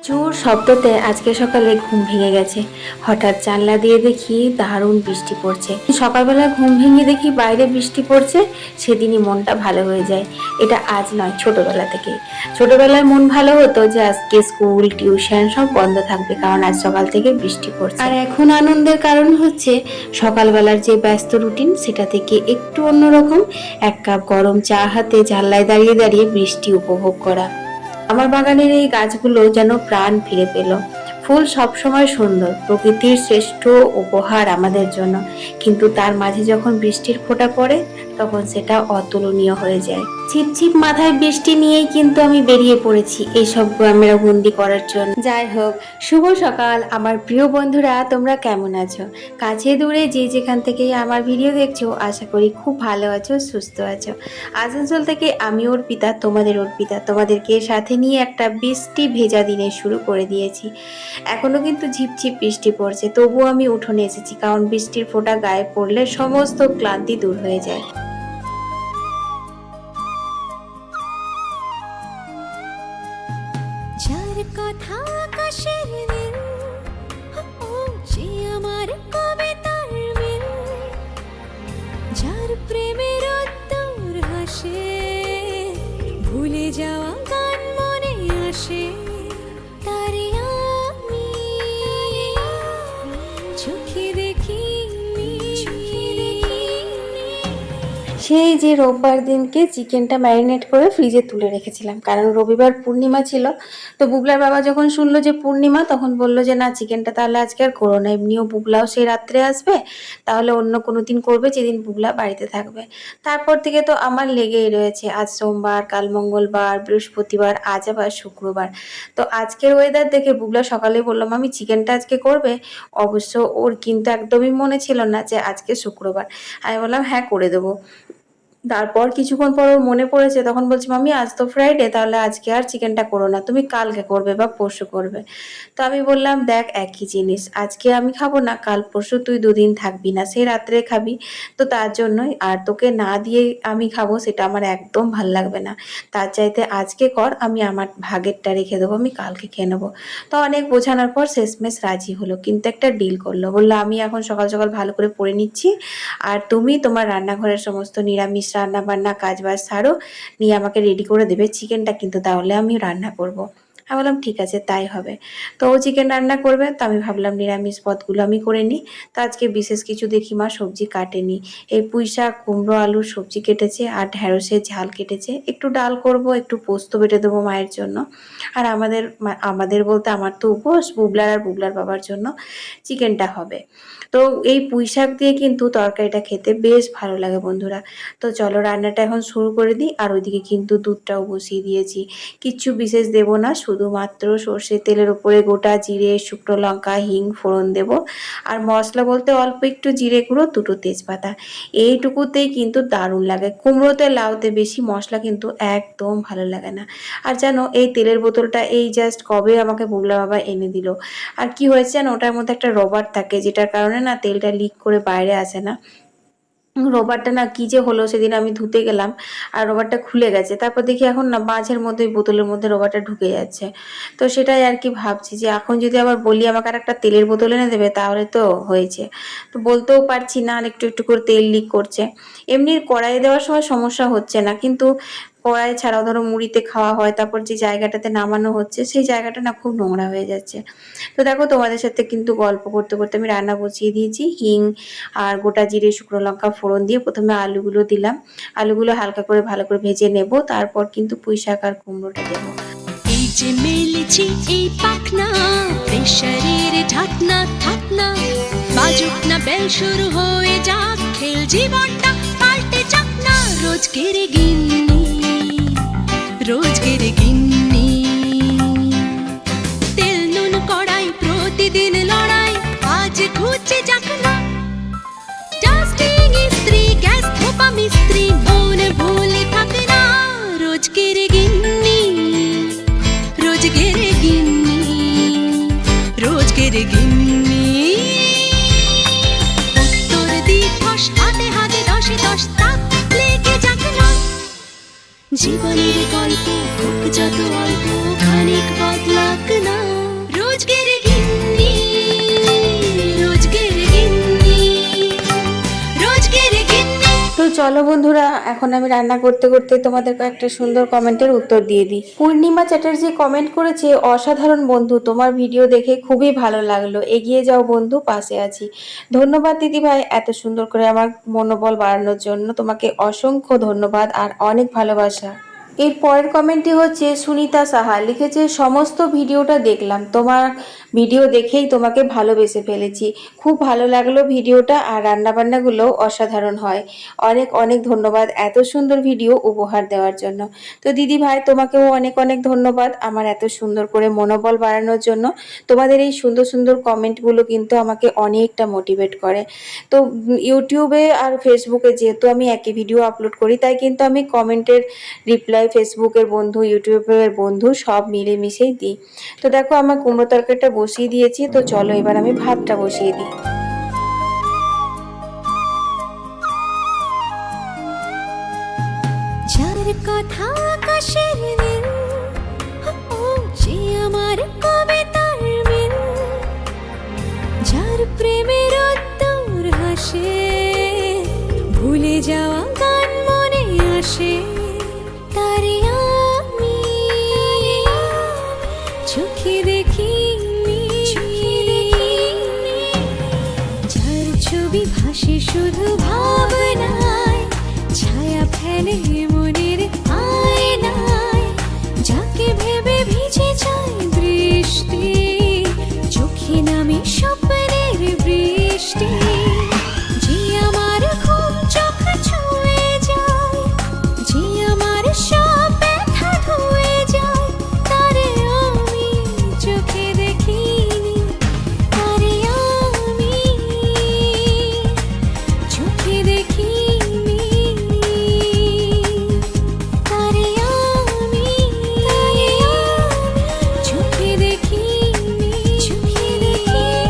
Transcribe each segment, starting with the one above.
জোর শব্দতে আজকে সকালে ঘুম ভেঙে গেছে। হঠাৎ জানলা দিয়ে দেখি দারুণ বৃষ্টি পড়ছে। সকালবেলা ঘুম ভেঙে দেখি বাইরে বৃষ্টি পড়ছে, সেদিনই মনটা ভালো হয়ে যায়। এটা আজ নয়, ছোটবেলা থেকেই। ছোটবেলায় মন ভালো হতো যে আজকে স্কুল টিউশন সব বন্ধ থাকবে, কারণ আজ সকাল থেকে বৃষ্টি পড়ছে। আর এখন আনন্দের কারণ হচ্ছে সকালবেলার যে ব্যস্ত রুটিন সেটা থেকে একটু অন্যরকম, এক কাপ গরম চা হাতে জানলায় দাঁড়িয়ে দাঁড়িয়ে বৃষ্টি উপভোগ করা। আমার বাগানের এই গাছগুলো যেন প্রাণ ফিরে পেল। ফুল সবসময় সুন্দর, প্রকৃতির শ্রেষ্ঠ উপহার আমাদের জন্য, কিন্তু তার মাঝে যখন বৃষ্টির ফোঁটা পড়ে তখন সেটা অতুলনীয় হয়ে যায়। ছিপছিপ মাথায় বৃষ্টি নিয়েই কিন্তু আমি বেরিয়ে পড়েছি এইসব ক্যামেরা বন্দি করার জন্য। যাই হোক, শুভ সকাল আমার প্রিয় বন্ধুরা, তোমরা কেমন আছো? কাছে দূরে যে যেখান থেকে আমার ভিডিও দেখছো, আশা করি খুব ভালো আছো, সুস্থ আছো। আসানসোল থেকে আমি অর্পিতা, তোমাদের অর্পিতা, তোমাদেরকে সাথে নিয়ে একটা বৃষ্টি ভেজা দিনে শুরু করে দিয়েছি। এখনো কিন্তু ঝিপঝিপ বৃষ্টি পড়ছে, তবুও আমি উঠোনে এসেছি, কারণ বৃষ্টির ফোঁটা গায়ে পড়লে সমস্ত ক্লান্তি দূর হয়ে যায়। যার কথা আকাশের নীল, ও যে আমার কবিতার মিল, যার প্রেমের উত্তর হাসে, ভুলে যাওয়া গান মনে আসে, তারে আমি চোখে দেখি। সেই যে রোববার দিনকে চিকেনটা ম্যারিনেট করে ফ্রিজে তুলে রেখেছিলাম, কারণ রবিবার পূর্ণিমা ছিল। তো বুবলার বাবা যখন শুনলো যে পূর্ণিমা, তখন বললো যে না, চিকেনটা তাহলে আজকে আর করো না, এমনিও বুবলাও সেই রাত্রে আসবে, তাহলে অন্য কোনো দিন করবে যেদিন বুবলা বাড়িতে থাকবে। তারপর থেকে তো আমার লেগেই রয়েছে, আজ সোমবার, কাল মঙ্গলবার, বৃহস্পতিবার, আজ আবার শুক্রবার। তো আজকের ওয়েদার দেখে বুবলা সকালে বললাম আমি চিকেনটা আজকে করবে। অবশ্য ওর কিন্তু একদমই মনে ছিল না যে আজকে শুক্রবার। আমি বললাম হ্যাঁ, করে দেবো। তারপর কিছুক্ষণ পর ওর মনে পড়েছে, তখন বলছি মামি আজ তো ফ্রাইডে, তাহলে আজকে আর চিকেনটা করো না, তুমি কালকে করবে বা পরশু করবে। তো আমি বললাম দেখ, একই জিনিস, আজকে আমি খাবো না, কাল পরশু তুই দুদিন থাকবি না, সেই রাত্রে খাবি, তো তার জন্যই। আর তোকে না দিয়ে আমি খাবো, সেটা আমার একদম ভাল লাগবে না। তার চাইতে আজকে কর, আমি আমার ভাগেরটা রেখে দেবো, আমি কালকে খেয়ে নেবো। তো অনেক বোঝানোর পর শেষমেশ রাজি হলো, কিন্তু একটা ডিল করলো। বললো আমি এখন সকাল সকাল ভালো করে পড়ে নিচ্ছি, আর তুমি তোমার রান্নাঘরের সমস্ত নিরামিষ রান্না বান্না কাজ বাজ ছাড়ো, নিয়ে আমাকে রেডি করে দেবে চিকেনটা, কিন্তু তাহলে আমি রান্না করব। আমি বললাম ঠিক আছে, তাই হবে। তো ও চিকেন রান্না করবে, তো আমি ভাবলাম নিরামিষ পদগুলো আমি করে নিই। তো আজকে বিশেষ কিছু দেখি মা সবজি কাটেনি, এই পুঁই শাক কুমড়ো আলুর সবজি কেটেছে, আর ঢ্যাঁড়সের ঝাল কেটেছে, একটু ডাল করব, একটু পোস্ত বেটে দেবো মায়ের জন্য। আর আমাদের বলতে আমার তো উপোস, বুবলার আর বুবলার বাবার জন্য চিকেনটা হবে। তো এই পুঁই শাক দিয়ে কিন্তু তরকারিটা খেতে বেশ ভালো লাগে বন্ধুরা। তো চলো রান্নাটা এখন শুরু করে দিই। আর ওইদিকে কিন্তু দুধটাও বসিয়ে দিয়েছি, কিচ্ছু বিশেষ দেব না, শুধুমাত্র সর্ষের তেলের উপরে গোটা জিরে, শুকনো লঙ্কা, হিং ফোড়ন দেব। আর মশলা বলতে অল্প একটু জিরে গুঁড়ো, দুটো তেজপাতা, এইটুকুতেই কিন্তু দারুণ লাগে। কুমড়োতে লাউতে বেশি মশলা কিন্তু একদম ভালো লাগে না। আর জানো, এই তেলের বোতলটা এই জাস্ট কবে আমাকে বুবলা বাবা এনে দিল। আর কি হয়েছে জানো, ওটার মধ্যে একটা রবার থাকে, যেটার কারণে না তেলটা লিক করে বাইরে আসে না। রবারটা না কি যে হলো, সেদিন আমি ধুতে গেলাম আর রবারটা খুলে গেছে। তারপর দেখি এখন না মাঝের মধ্যে বোতলের মধ্যে রবারটা ঢুকে যাচ্ছে। তো সেটাই আর কি ভাবছি যে এখন যদি আবার বলি আমাকে আর একটা তেলের বোতল এনে দেবে, তাহলে তো হয়েছে। তো বলতেও পারছি না, আর একটু একটু করে তেল লিক করছে। এমনি কড়াইয়ে দেওয়ার সময় সমস্যা হচ্ছে না, কিন্তু কড়াই ছাড়াও ধরো মুড়িতে খাওয়া হয়, তারপর যে জায়গাটাতে নামানো হচ্ছে সেই জায়গাটা না খুব নোংরা হয়ে যাচ্ছে। তো দেখো, তোমাদের সাথে কিন্তু গল্প করতে করতে আমি রান্না বসিয়ে দিয়েছি। হিং আর গোটা জিরে শুকনো লঙ্কা ফোড়ন দিয়ে প্রথমে আলুগুলো দিলাম। আলুগুলো হালকা করে ভালো করে ভেজে নেব, তারপর কিন্তু পুঁই শাক আর কুমড়োটা দেবো। এই যে মেলেছি এই পাখনা, প্রেশারের ঢাকনা থাকনা, বাজুক না বেল শুরু হয়ে যাক খেল, জীবনটা পাল্টে যাক না। রোজকের গিন্নি, রোজকের গিন্নি, তেল নুন কড়াই প্রতিদিন লড়াই, আজ ঘুচে যাক না। ডাস্টিং ইস্ত্রি গ্যাস ধোপা মিস্ত্রি, মন ভুলে থাকে না। রোজকের গিন্নি, রোজকের গিন্নি, রোজকের গিন্নি। উত্তর দিবস হাতে হাতে দশে দশ তাক লেগে যাক না। জীবনের গল্প হোক যত অল্প, খানিক বদলাক না। চলো বন্ধুরা, এখন আমি রান্না করতে করতে তোমাদের একটা সুন্দর কমেন্টের উত্তর দিয়ে দিই। পূর্ণিমা চ্যাটার্জি কমেন্ট করেছে, অসাধারণ বন্ধু, তোমার ভিডিও দেখে খুবই ভালো লাগলো, এগিয়ে যাও বন্ধু, পাশে আছি। ধন্যবাদ দিদি ভাই, এত সুন্দর করে আমার মনোবল বাড়ানোর জন্য তোমাকে অসংখ্য ধন্যবাদ আর অনেক ভালোবাসা। এর পরের কমেন্টটি হচ্ছে সুনিতা সাহা লিখেছে, সমস্ত ভিডিওটা দেখলাম, তোমার ভিডিও দেখেই তোমাকে ভালোবেসে ফেলেছি, খুব ভালো লাগলো ভিডিওটা, আর রান্নাবান্নাগুলো অসাধারণ হয়। অনেক অনেক ধন্যবাদ এত সুন্দর ভিডিও উপহার দেওয়ার জন্য। তো দিদি ভাই, তোমাকেও অনেক অনেক ধন্যবাদ আমার এত সুন্দর করে মনোবল বাড়ানোর জন্য। তোমাদের এই সুন্দর সুন্দর কমেন্টগুলো কিন্তু আমাকে অনেকটা মোটিভেট করে। তো ইউটিউবে আর ফেসবুকে যেহেতু আমি একই ভিডিও আপলোড করি, তাই কিন্তু আমি কমেন্টের রিপ্লাই ফেসবুকের বন্ধু, ইউটিউবের বন্ধু সব মিলেমিশেই দিই। তো দেখো আমার কুমড়ো তরকারিটা বসিয়ে দিয়েছি, তো চলো এবার আমি ভাতটা বসিয়ে দিই। যার কথা আকাশের নীল, ও যে আমার কবিতার মিল, যার প্রেমের উত্তর হাসে, ভুলে যাওয়া গান মনে আসে, তারে আমি চোখে দেখিনি, যার ছবি ভাসে শুধু ভাবনায়, ছায়া ফেলে মনের আয়নায়, যাকে ভেবে ভিজে যায় বৃষ্টি, চোখে নামে স্বপ্নের বৃষ্টি, যে আমার ঘুম চোখ ছুঁয়ে যায়, যে আমার সব ব্যথা ধুয়ে যায়, তারে আমি চোখে দেখিনি, তারে আমি চোখে দেখিনি, তারে আমি চোখে দেখিনি, চোখে দেখিনি।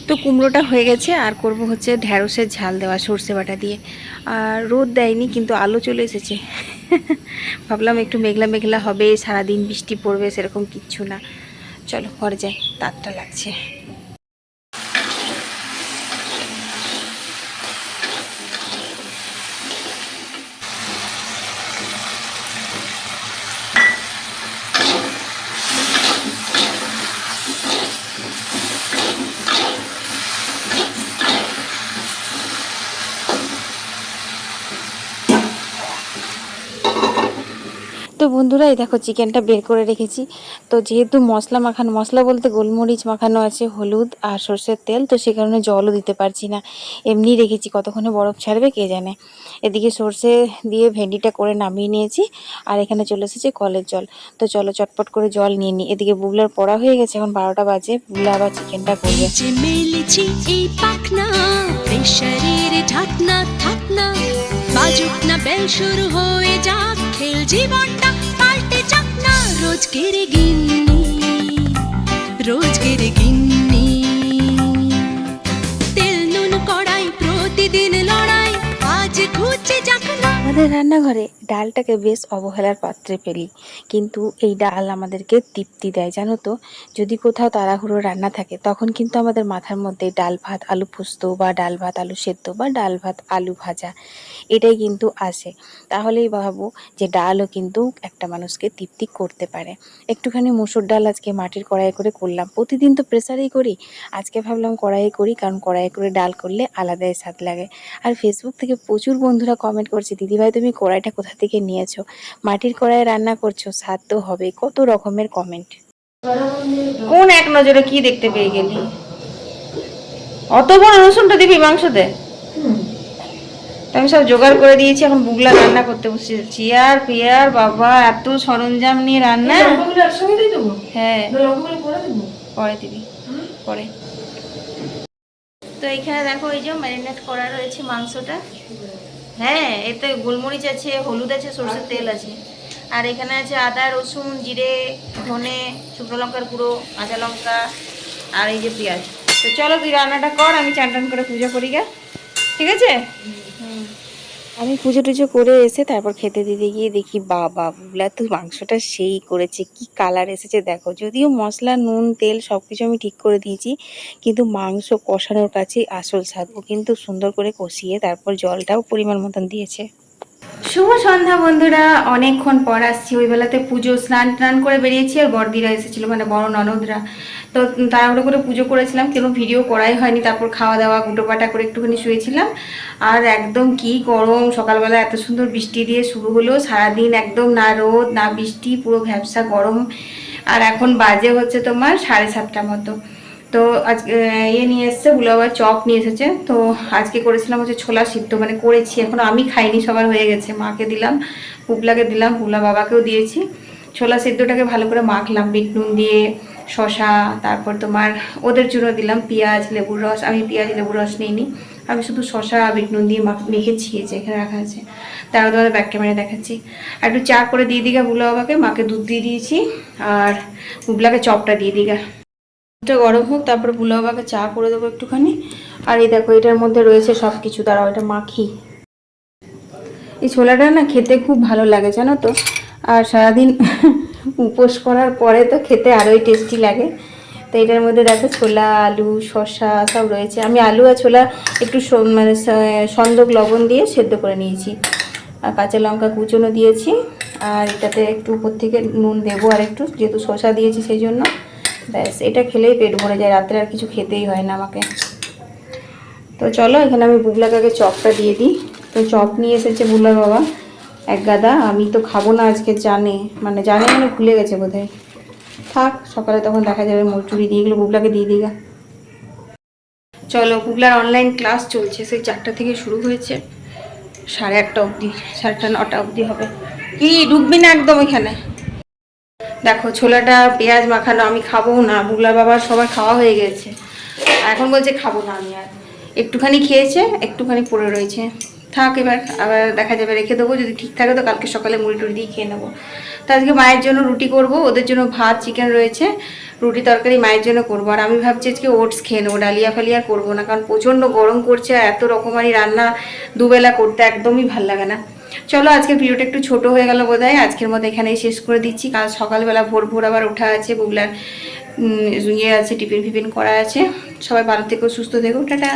তো কুমড়োটা হয়ে গেছে, আর করব হচ্ছে ঢ্যাঁড়সের ঝাল দেওয়া সর্ষে বাটা দিয়ে। আর রোদ দেয়নি কিন্তু আলো চলে এসেছে। ভাবলাম একটু মেঘলা মেঘলা হবে, সারাদিন বৃষ্টি পড়বে, সেরকম কিচ্ছু না। চলো ঘরে যাই, তাতটা লাগছে। তো বন্ধুরা, এই দেখো চিকেনটা বের করে রেখেছি। তো যেহেতু মশলা মাখানো, মশলা বলতে গোলমরিচ মাখানো আছে, হলুদ আর সর্ষের তেল, তো সে কারণে জলও দিতে পারছি না, এমনি রেখেছি, কতক্ষণে বরফ ছাড়বে কে জানে। এদিকে সর্ষে দিয়ে ভেন্ডিটা করে নামিয়ে নিয়েছি, আর এখানে চলে এসেছে কলের জল। তো চলো চটপট করে জল নিয়ে নিই। এদিকে বুবলার পড়া হয়ে গেছে, এখন 12টা বাজে, বুবলা আবার চিকেনটা করবে। যে মেলেছি এই পাখনা, প্রেশারের ঢাকনা থাকনা, বাজুক না বেল শুরু হয়ে যাক খেল, জীবনটা পাল্টে যাক না, রোজকের গিন্নি, রোজকের গিন্নি, তেল নুন কড়াই প্রতিদিন লড়াই, আজ ঘুচে যাক না। আমাদের রান্নাঘরে ডালটাকে বেশ অবহেলার পাত্রে ফেলি, কিন্তু এই ডাল আমাদেরকে তৃপ্তি দেয় জানো তো। যদি কোথাও তাড়াহুড়ো রান্না থাকে, তখন কিন্তু আমাদের মাথার মধ্যে ডাল ভাত আলু পোস্ত, বা ডাল ভাত আলু সেদ্ধ, বা ডাল ভাত আলু ভাজা, এটাই কিন্তু আসে। তাহলেই ভাবো যে ডালও কিন্তু একটা মানুষকে তৃপ্তি করতে পারে। একটুখানি মুসুর ডাল আজকে মাটির কড়াইয়ে করে করলাম, প্রতিদিন তো প্রেসারেই করি, আজকে ভাবলাম কড়াইয়ে করি, কারণ কড়াইয়ে করে ডাল করলে আলাদাই স্বাদ লাগে। আর ফেসবুক থেকে প্রচুর বন্ধুরা কমেন্ট করছে, দিদিভাই তুমি কড়াইটা কোথা থেকে নিয়েছো, মাটির কড়াইয়ে রান্না করছো, স্বাদ তো হবে, কত রকমের কমেন্ট। কোন এক নজরে কি দেখতে পেয়ে গেলি? অত বড় রসুনটা দিবি মাংসতে? আমি সব জোগাড় করে দিয়েছি, এখন বুগলা রান্না করতে বসেছি। চেয়ার পেয়ার বাবা, এত সরঞ্জাম নিয়ে রান্না। হ্যাঁ পরে দিবি, পরে। তো এখানে দেখো, এই যে ম্যারিনেট করা রয়েছে মাংসটা। হ্যাঁ, এতে গোলমরিচ আছে, হলুদ আছে, সরষের তেল আছে, আর এখানে আছে আদা রসুন জিরে ধনে শুকনো লঙ্কার গুঁড়ো, কাঁচা লঙ্কা, আর এই যে পেঁয়াজ। তো চলো তুই রান্নাটা কর, আমি চান টান করে পুজো করি গে, ঠিক আছে? আমি পুজো টুজো করে এসে তারপর খেতে দিতে গিয়ে দেখি বাবা বুবলা তো মাংসটা সেই করেছে, কি কালার এসেছে দেখো। যদিও মশলা নুন তেল সবকিছু আমি ঠিক করে দিয়েছি, কিন্তু মাংস কষানোর কাছে আসল স্বাদ। ও কিন্তু সুন্দর করে কষিয়ে তারপর জলটাও পরিমাণ মতন দিয়েছে। শুভ সন্ধ্যা বন্ধুরা, অনেকক্ষণ পর আসছি। ওই বেলাতে পুজো স্নান টান করে বেরিয়েছি, আর বড়দিরা এসেছিলো মানে বড় ননদরা। তো তাড়াহুড়ো করে পুজো করেছিলাম, কোনো ভিডিও করাই হয়নি। তারপর খাওয়া দাওয়া গুটোপাটা করে একটুখানি শুয়েছিলাম। আর একদম কি গরম, সকালবেলা এত সুন্দর বৃষ্টি দিয়ে শুরু হলো, সারাদিন একদম না রোদ না বৃষ্টি, পুরো ভ্যাপসা গরম। আর এখন বাজে হচ্ছে তোমার 7:30 মতো। তো আজকে নিয়ে এসছে বুলো, আবার চপ নিয়ে এসেছে। তো আজকে করেছিলাম হচ্ছে ছোলা সিদ্ধ, মানে করেছি, এখন আমি খাইনি, সবার হয়ে গেছে। মাকে দিলাম, পুবলাকে দিলাম, পুবলা বাবাকেও দিয়েছি। ছোলা সিদ্ধটাকে ভালো করে মাখলাম বিট নুন দিয়ে, শশা, তারপর তোমার ওদের জন্য দিলাম পেঁয়াজ লেবুর রস। আমি পেঁয়াজ লেবুর রস নিইনি, আমি শুধু শশা বিট নুন দিয়ে মেখেছি, যে এখানে রাখা আছে। তারপর তোমাদের ব্যাক ক্যামেরা দেখাচ্ছি। আর একটু চা করে দিয়ে দিগা বুলো বাবাকে, মাকে দুধ দিয়ে দিয়েছি, আর পুবলাকে চপটা দিয়ে দিগা। এটা গরম হোক, তারপরে বুলো বাবাকে চা করে দেবো একটুখানি। আর এই দেখো এটার মধ্যে রয়েছে সব কিছু, দাঁড়াও এটা মাখি। এই ছোলাটা না খেতে খুব ভালো লাগে জানো তো। আর সারাদিন উপোস করার পরে তো খেতে আরোই টেস্টি লাগে। তো এটার মধ্যে দেখো ছোলা আলু শসা সব রয়েছে। আমি আলু আর ছোলা একটু মানে সন্দক লবণ দিয়ে সেদ্ধ করে নিয়েছি, আর কাঁচা লঙ্কা কুচনো দিয়েছি। আর এটাতে একটু উপর থেকে নুন দেবো আর একটু, যেহেতু শসা দিয়েছি সেই জন্য। ব্যাস, এটা খেলেই পেট ভরে যায়, রাত্রে আর কিছু খেতেই হয় না আমাকে। তো চলো এখানে আমি বুবলাকে আগে চপটা দিয়ে দিই। তো চপ নিয়ে এসেছে বুবলার বাবা এক গাদা। আমি তো খাবো না আজকে, জানে মানে ভুলে গেছে বোধহয়। থাক, সকালে তখন দেখা যাবে। মুড়চুড়ি দিয়ে গেলো, বুবলাকে দিয়ে দিই গা। চলো, বুবলার অনলাইন ক্লাস চলছে, সেই 4টা থেকে শুরু হয়েছে, 1:30 অবধি, 9:30 অবধি হবে। কি ঢুকবি না একদম এখানে। দেখো ছোলাটা পেঁয়াজ মাখানো, আমি খাবো না, বুবলার বাবার সবার খাওয়া হয়ে গেছে। এখন বলছে খাবো না আমি আর। একটুখানি খেয়েছে, একটুখানি পড়ে রয়েছে। থাক, এবার আবার দেখা যাবে, রেখে দেবো। যদি ঠিক থাকে তো কালকে সকালে মুড়ি টুড়ি দিয়ে খেয়ে নেবো। তো আজকে মায়ের জন্য রুটি করব, ওদের জন্য ভাত চিকেন রয়েছে, রুটি তরকারি মায়ের জন্য করবো। আর আমি ভাবছি আজকে ওটস খেয়ে নেবো, ডালিয়া ফালিয়া করবো না, কারণ প্রচণ্ড গরম করছে। আর এত রকমারি রান্না দুবেলা করতে একদমই ভাল লাগে না। চলো আজকের ভিডিওটা একটু ছোট হয়ে গেল বোধহয়, আজকের মতো এখানেই শেষ করে দিচ্ছি। কাল সকালবেলা ভোর ভোর আবার ওঠা আছে, বুবলার ইয়ে আছে, টিফিন ফিফিন করা আছে। সবাই ভালো থেকো, সুস্থ থেকো, টাটা।